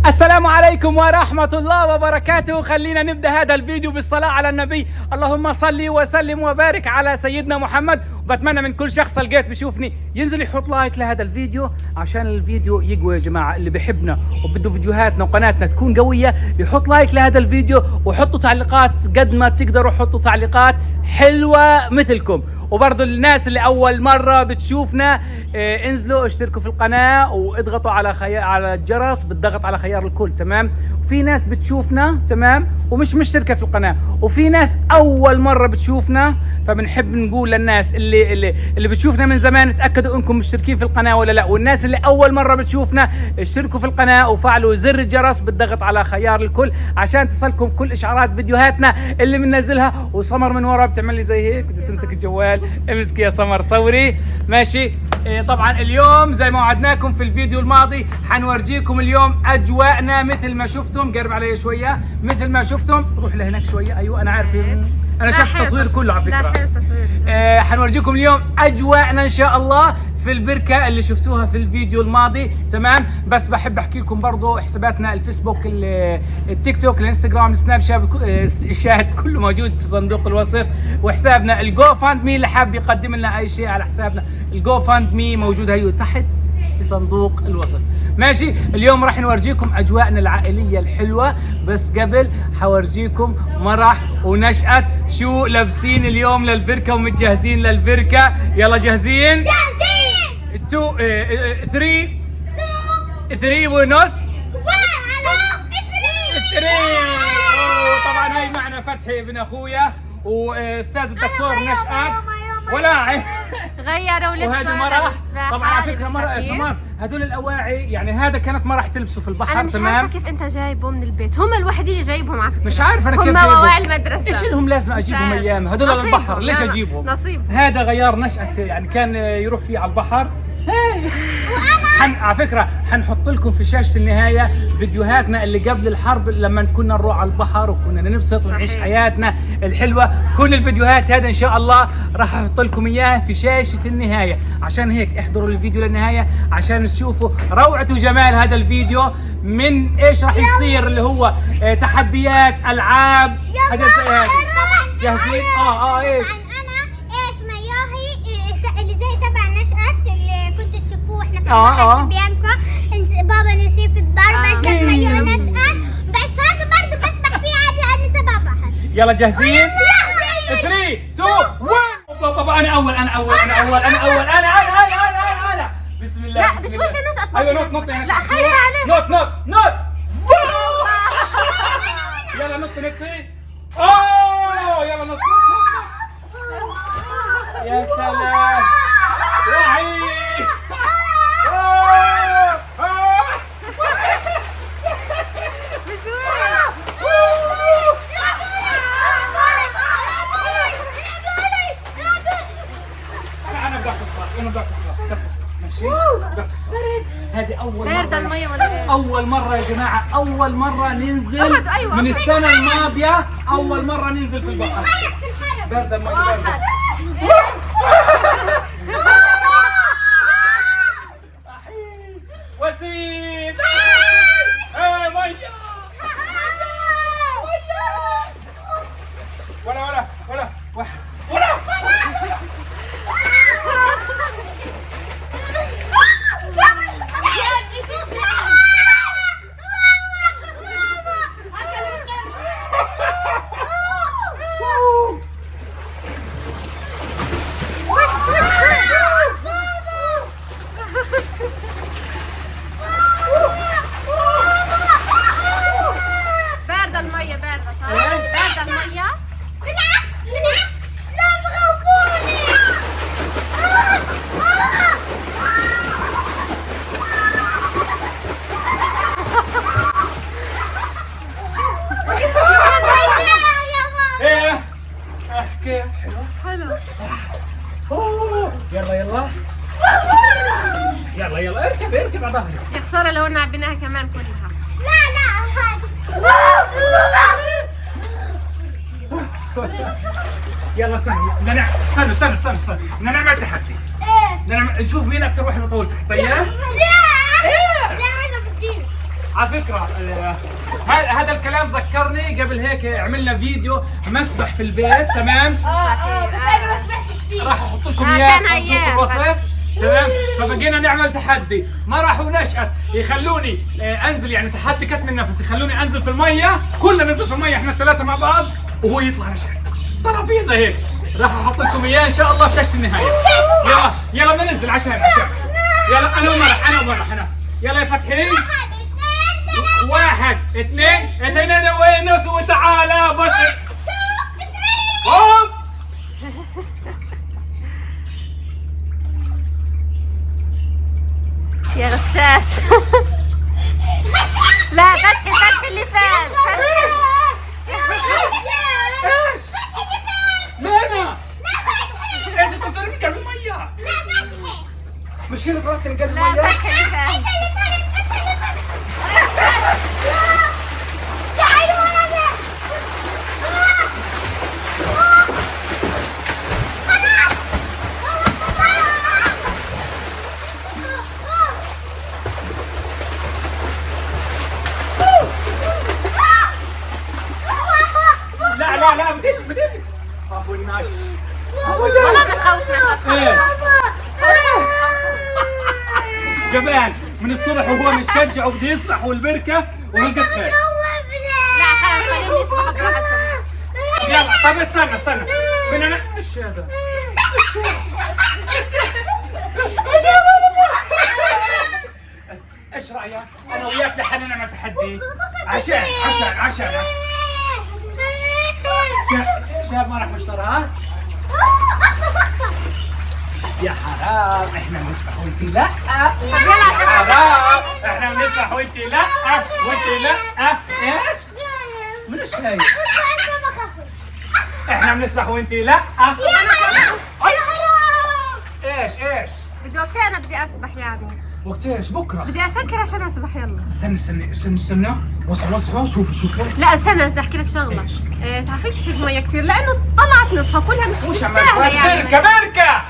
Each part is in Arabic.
السلام عليكم ورحمة الله وبركاته. خلينا نبدأ هذا الفيديو بالصلاة على النبي. اللهم صل وسلم وبارك على سيدنا محمد. وبتمنى من كل شخص لقيت بشوفني ينزل يحط لايك لهذا الفيديو عشان الفيديو يقوى يا جماعة. اللي بيحبنا وبده فيديوهاتنا وقناتنا تكون قوية يحط لايك لهذا الفيديو وحطوا تعليقات قد ما تقدروا. حطوا تعليقات حلوة مثلكم. وبرضو الناس اللي أول مرة بتشوفنا انزلوا اشتركوا في القناة واضغطوا على الجرس بالضغط على خيار الكل. تمام. وفي ناس بتشوفنا تمام ومش مشتركة في القناة، وفي ناس أول مرة بتشوفنا، فبنحب نقول للناس اللي بتشوفنا من زمان اتأكدوا انكم مشتركين في القناة ولا لا. والناس اللي أول مرة بتشوفنا اشتركوا في القناة وفعلوا زر الجرس بالضغط على خيار الكل عشان تصلكم كل إشعارات فيديوهاتنا اللي بننزلها. وسمر من ورا بتعمل لي زي هيك بدها تمسك الجوال. امسكي يا سمر صوري. ماشي. طبعا اليوم زي ما وعدناكم في الفيديو الماضي حنورجيكم اليوم اجواءنا مثل ما شفتم. قرب علي شويه. مثل ما شفتم. روح لهناك شويه. ايوه انا عارف. انا شفت التصوير كله على فكره. لا حلو التصوير. حنورجيكم اليوم اجواءنا ان شاء الله في البركه اللي شفتوها في الفيديو الماضي. تمام. بس بحب احكي لكم برضه حساباتنا الفيسبوك التيك توك الانستغرام السناب شات كله موجود في صندوق الوصف. وحسابنا الجو فاند مي اللي حاب يقدم لنا اي شيء على حسابنا الجو فاند مي موجود هيو تحت في صندوق الوصف. ماشي. اليوم راح نورجيكم اجواءنا العائليه الحلوه، بس قبل حورجيكم مرح ونشأت شو لابسين اليوم للبركه ومتجهزين للبركه. يلا جاهزين؟ جاهزين. 3 ونص 3. طبعا هاي معنا فتحي ابن اخويا واستاذ الدكتور نشأت ولاعي غيروا لبسه. وهذه مرة طبعا على فكره مرة يا سمار هدول الاواعي يعني هذا كانت ما راح تلبسه في البحر. انا مش عارفه كيف انت جايبه من البيت. هم الوحيدين اللي جايبهم على فكره. مش عارف انا كيف هم اواعي المدرسه. ايش لهم لازم اجيبهم ايام هدول للبحر؟ ليش اجيبهم؟ نصيب. هذا غيار نشأت يعني كان يروح فيه على البحر. على فكره حنحط لكم في شاشه النهايه فيديوهاتنا اللي قبل الحرب لما كنا نروح على البحر وكنا نبسط ونعيش حياتنا الحلوه. كل الفيديوهات هذا ان شاء الله راح احط لكم اياها في شاشه النهايه. عشان هيك احضروا الفيديو للنهايه عشان تشوفوا روعه وجمال هذا الفيديو. من ايش راح يصير اللي هو تحديات العاب حاجات زي هذه. جاهزين؟ ايش بيانكو بابا نسيب في الضربة عشان مايو نشأت. بس هذا برضه بسبح فيه عادي لأنه تبع بحر. يلا جاهزين؟ 3 2 1. بابا انا اول. بسم الله. لا مش وش نشأت. ايوه نط لا خايفة عليه. نط يلا نطي. يلا نط. يا سلام. وعي. انا بدي اقصص ماشي. هذه اول مرة. بارد المية ولا ايه؟ اول مرة يا جماعة، اول مرة ننزل أيوة. من السنة الماضية. اول مرة ننزل في البحر. بارد المية. بارد. وسيم. مية. ولا باردة المية. باردة صح؟ باردة المية. بالعكس لا بخوفوني. ايه كيف حلو. يلا اركب على ظهري. يا خسارة لو إن عبيناها كمان كلها. لا هذا يلا استنى بدنا نعمل تحدي. بدنا نشوف مين اكثر واحد بطول تحت. طيب لا انا بدي على فكره هذا الكلام ذكرني قبل هيك عملنا فيديو مسبح في البيت، تمام؟ بس انا ما سمعتش فيه. راح احط لكم اياه كان في الوصف، تمام؟ فبقينا نعمل تحدي، ما راحوا نشأت يخلوني انزل، يعني تحدي كتم النفس، يخلوني انزل في الميه، كلنا ننزل في الميه احنا الثلاثه مع بعض وهو يطلع نشأت. ترابيزه هيك، راح احط لكم اياه ان شاء الله في شاشه النهايه. يلا بدنا ننزل عشان يلا انا ومرح انا يلا يا فتحي. 1 2 ونص وتعالى بس. هوب يا غشاش. لا فتحي اللي فات. ايش؟ لانا انت تنزلي من قلب الميه. مش هي برات من قلب لا الميه. فتحي اللي فات. لا بديش ابو الناش. والله ما تخوفنا. ايش؟ جبان من الصبح وهو متشجع وبده يسرح والبركه وهالقد. لا خليهم يسمحوا براحتهم. يلا طب استنى بدنا ايش هذا؟ ايش رايك؟ انا وياك لحن نعمل تحدي عشان شاب ما راح نشتريها. يا حرام احنا بنسبح وانتي لا. يا حرام احنا بنسبح وانتي لا. ايش؟ منش خايف. احنا بنسبح وانتي لا. ايش؟ بدي وقتين انا بدي اسبح يعني. وقت ايش؟ بكره بدي اسكر عشان اسبح. يلا استنى وصلوا شوفوا. لا استنى بدي احكي لك شغله. تعرفيش شرب ميه كثير لانه طلعت نصها كلها مش سهله يعني. بركه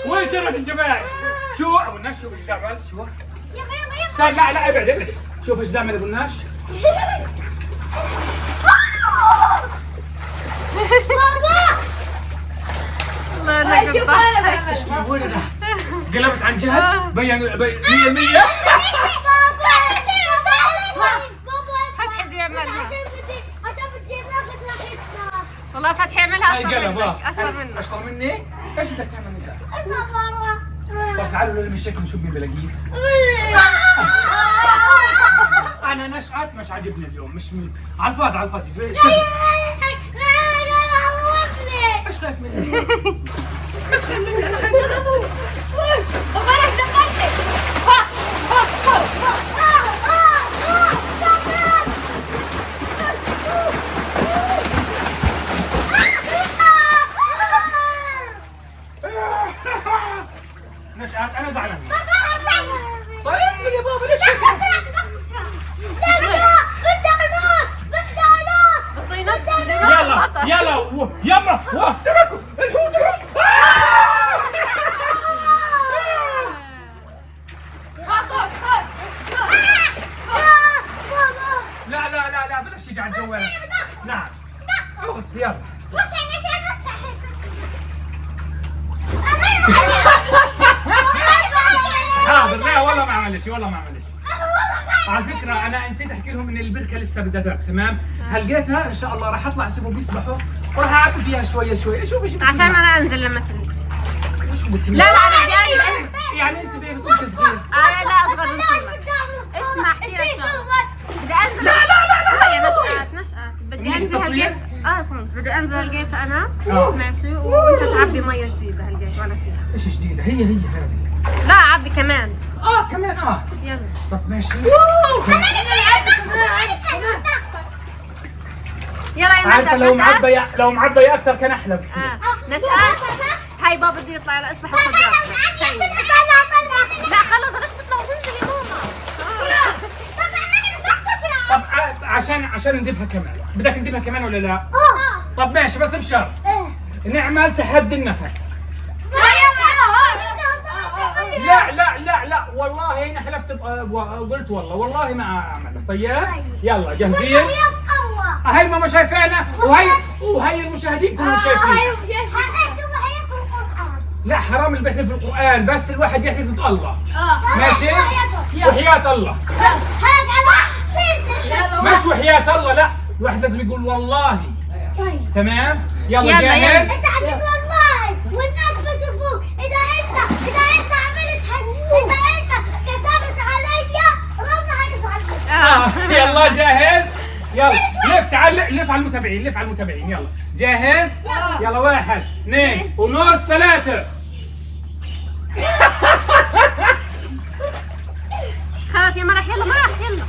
وين شرف الجماعة؟ شو ابو الناش؟ شوف ايش دعمل. شوف لا ابعد شوف ايش دعمل ابو الناش. الله انا قطعت. وين انا؟ قلبت عن جهد بين 100%. فتحي بده يعملها. والله فتحي يعملها اشطر منك. اشطر مني؟ ايش بدك تعمل انت؟ طب تعالوا لنا بالشكل نشوف مين بلاقيه. انا نشأت مش عاجبني اليوم، مش مين على الفاضي. ايش خايف مني؟ انا خايف مني. وبرح دخلك. نشأت انا زعلان. طيب انزل يا بابا ليش يلا لا بلاش يجي على الجوال. نعم اغطس يلا. حاضر. لا والله ما عملش. على فكرة أنا نسيت أحكي لهم إن البركة لسه بدها دق، تمام؟ هلقيتها إن شاء الله راح أطلع أسيبهم يسبحوا وراح أعبي فيها شوية. شوف إيش عشان أنا أنزل لما تنزل. لا أنا جاي. يعني أنت بيه بتقول صغير. لا أصغر من طولك. اسمع أحكي لك شغلة. بدي أنزل. لا يا نشأت. بدي أنزل هالجيت. فهمت. بدي أنزل هالجيت أنا. ماشي وأنت تعبي مية جديدة هالجيت وأنا فيها. إيش جديدة؟ هي هذه. لا عبي كمان. كمان يلا. طب ماشي. يلا يا عارفة نشأت. لو معبية أكثر كان أحلى بتصير. نشأت هاي بابا بده يطلع على اسبح وخذ راحتك. لا خلص بدك تطلع وتنزل يا ماما. طب عشان ندبها كمان، بدك ندبها كمان ولا لا؟ طب ماشي، بس بشرط نعمل تحدي النفس. لا لا لا لا والله هنا حلفت قلت والله ما اعمل. طيب يلا جاهزين؟ هاي ماما شايفانا وهي المشاهدين كلهم شايفين. لا حرام اللي بيحلف في القرآن، بس الواحد يحلف بالله. ماشي؟ وحياة الله. مش وحياة الله، لا الواحد لازم يقول والله. تمام؟ يلا جاهز؟ انت حكيت والله والناس بشوفوك. اذا انت عملت اذا انت كذبت علي ربنا هيزعل. يلا جاهز؟ يلا لف على المتابعين، لف على المتابعين. يلا جاهز؟ يلا 1 2 ونص 3. خلاص يا مرح يلا مرح يلا.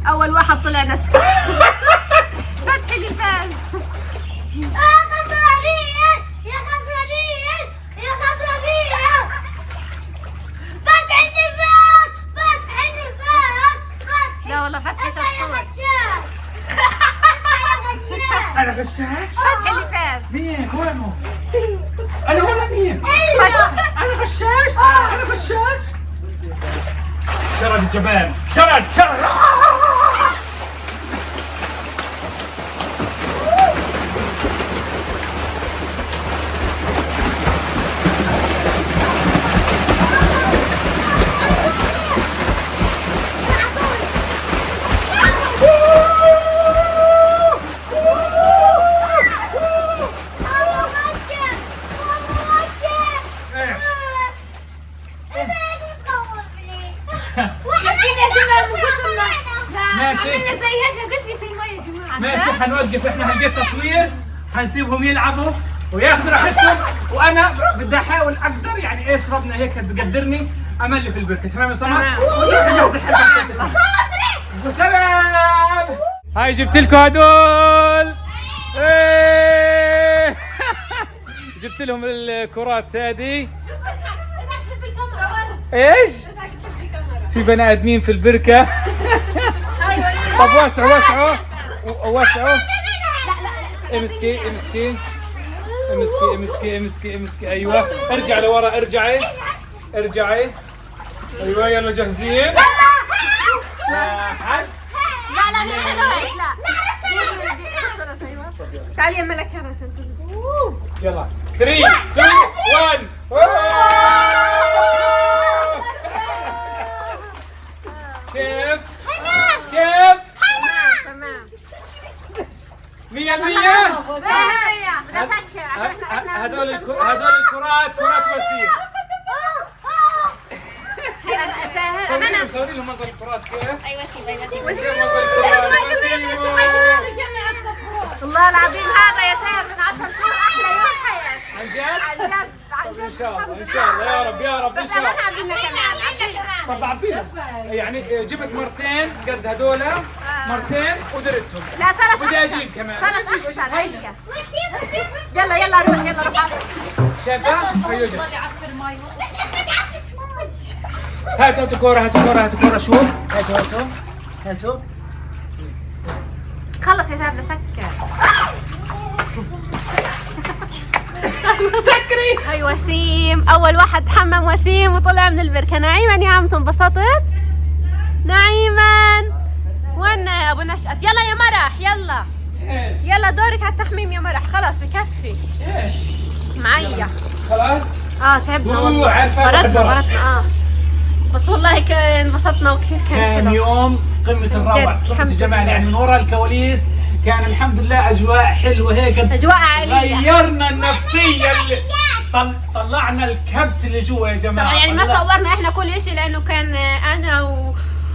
اول واحد طلع نشكة. فتحي اللي فاز. يا خسرانين يا خسرانين يا خسرانين. فتحي اللي فات فتحي اللي فات. لا والله فتحي شطور. انا غشاش؟ فتحي اللي فاز. مين؟ وينه؟ انا ولا مين؟ انا غشاش؟ انا غشاش؟ شرد الجبان، شرد. ماشي حنوقف احنا هنجيب تصوير، حنسيبهم يلعبوا وياخذوا راحتهم، وانا بدي احاول اقدر يعني ايش ربنا هيك بقدرني املي في البركه. تمام يا سمر؟ وسلام. هاي جبت لكم هدول. جبت لهم الكرات هذه. ايش؟ في بني ادمين في البركه. طب وسعوا امسكي ايوه. ارجع لورا، ارجعي. ايوه يلا جاهزين؟ واحد. لا مش حلو هيك. لا تعالي يا ملك هنا عشان يلا 3 2 1. كيف؟ تمام 100%. بدي اسكر عشان هذول الكرات كرات وسيم. صوري لهم منظر الكرات كيف؟ ايوه سيب والله العظيم هذا يا سيد من 10 شهور احلى يوم حياتي. عن جد؟ ان شاء الله يا رب ان شاء الله. بس انا عبينا كمان. طب عبينا يعني جبت مرتين قد هذول مرتين ودرتهم. لا صارت بدي اجيب كمان. صارت احسن. هيا يلا روح. شايفه؟ هاتوا كورة شوف. هاتوا خلص يا سيد بسكر. سكري. هاي وسيم اول واحد تحمم وسيم وطلع من البركه. نعيما يا عمتو انبسطت؟ نعيما وين ابو نشأت؟ يلا يا مرح يلا دورك على التحميم يا مرح. خلاص بكفي. ايش معايا خلاص. تعبنا والله. برطنا بس والله انبسطنا وكثير كان حلو. يوم قمة الروعة، قمة الجمال. يعني من وراء الكواليس كان الحمد لله اجواء حلوه هيك، اجواء عائليه. غيرنا النفسيه اللي طلعنا الكبت اللي جوا يا جماعه. طبعا يعني ما صورنا احنا كل شيء لانه كان انا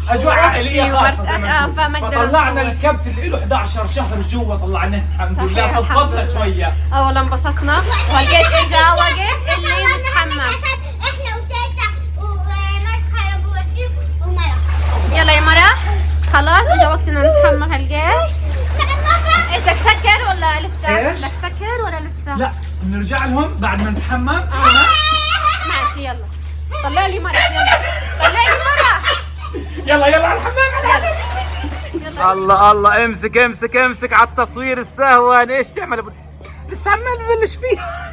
اجواء عائليه خاصه فما طلعنا الكبت اللي له 11 شهر جوا طلعناه الحمد لله. فضفضنا شويه. والله انبسطنا. ولقيت اجا وقت اللي نتحمم. احنا وتيتا ومرح خرب وسيم ومرح. يلا يا مرح خلاص اجا وقتنا نتحمم. هلقيت بدك سكر ولا لسه؟ ايش؟ بدك سكر ولا لسه؟ لا بنرجع لهم بعد ما نتحمم. ماشي يلا. طلع لي مرة يلا. طلع لي مرة. يلا يلا على الحمام. يلا. الله الله، امسك على التصوير السهوان. ايش تعمل؟ لسه عمال ببلش فيها.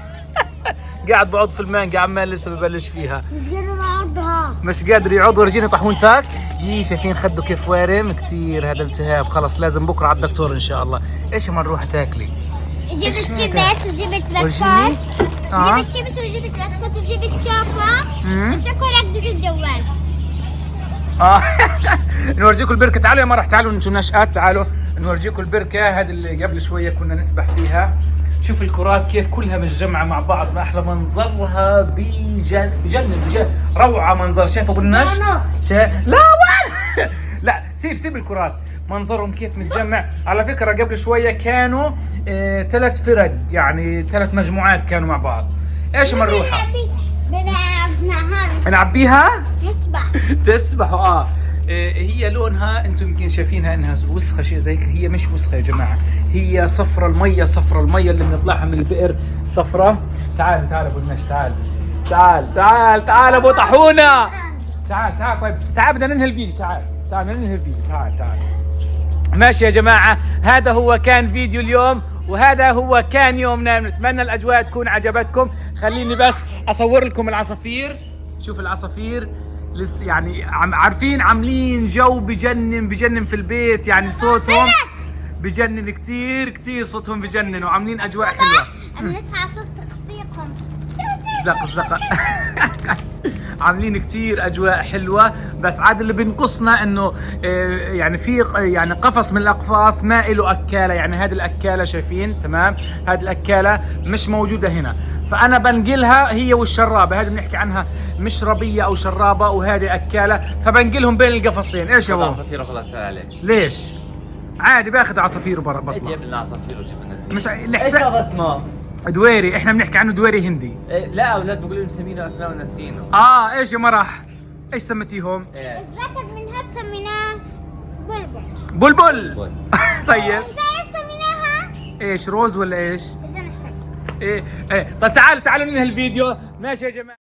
قاعد بعض في المانجا عمال لسه ببلش فيها. مش قادر اعضها. مش قادر يعض. ورجيني طاحونتك. شايفين خده كيف وارم كثير. هذا التهاب خلص لازم بكره على الدكتور ان شاء الله. ايش ما نروح تاكلي؟ جبت شيبس وجبت بسكوت. جبت شيبس وجبت بسكوت وجبت شوكولا. الشوكولا جبت الجوال. نورجيكم البركه. تعالوا يا مرح، تعالوا انتم نشأات، تعالوا نورجيكم البركه. هذه اللي قبل شويه كنا نسبح فيها. شوف الكرات كيف كلها متجمعه مع بعض. ما احلى منظرها. بجنن روعه منظر. شايف ابو النش؟ لا وين؟ لا سيب الكرات. منظرهم كيف متجمع. على فكره قبل شويه كانوا 3 فرق، يعني 3 مجموعات كانوا مع بعض. ايش ما نروحها؟ نعبيها؟ تسبحوا. هي لونها انتم يمكن شايفينها انها وسخه شيء زي هيك. هي مش وسخه يا جماعه، هي صفرة الميه اللي بنطلعها من البئر صفرة. تعال ابو النش، تعال ابو طاحونه. تعال طيب تعال بدنا ننهي الفيديو. تعال ننهي الفيديو. تعال ماشي يا جماعه. هذا هو كان فيديو اليوم، وهذا هو كان يومنا. نتمنى الاجواء تكون عجبتكم. خليني بس اصور لكم العصافير. شوف العصافير لسه يعني عارفين عاملين جو بجنن في البيت. يعني صوتهم بجنن كتير صوتهم بجنن، وعاملين اجواء حلوه. بنسمع صوت زقزيقهم. زق عاملين كتير اجواء حلوه. بس عاد اللي بينقصنا انه يعني في يعني قفص من الاقفاص ما له اكاله. يعني هذه الاكاله شايفين تمام، هذه الاكاله مش موجوده هنا، فانا بنقلها هي والشرابه. هذه بنحكي عنها مشربيه او شرابه، وهذه اكاله، فبنقلهم بين القفصين. ايش يا بابا؟ عصافير خلاص سهل عليك. ليش؟ عادي باخذ عصافير وبطلع. جيب لنا عصافير وجيب لنا مش ايش الحساب هذا اسمه؟ دويري. احنا بنحكي عنه دويري هندي. إيه لا اولاد بيقولوا مسمينه اسماء وناسينه. ايش يا مرح؟ ايش سميتيهم؟ ايه الذكر من هاد سميناه بلبل. بلبل. طيب ايش سميناها؟ ايش روز ولا ايش؟ بس انا مش فاكر. ايه طيب تعالوا ننهي الفيديو. ماشي يا جماعه.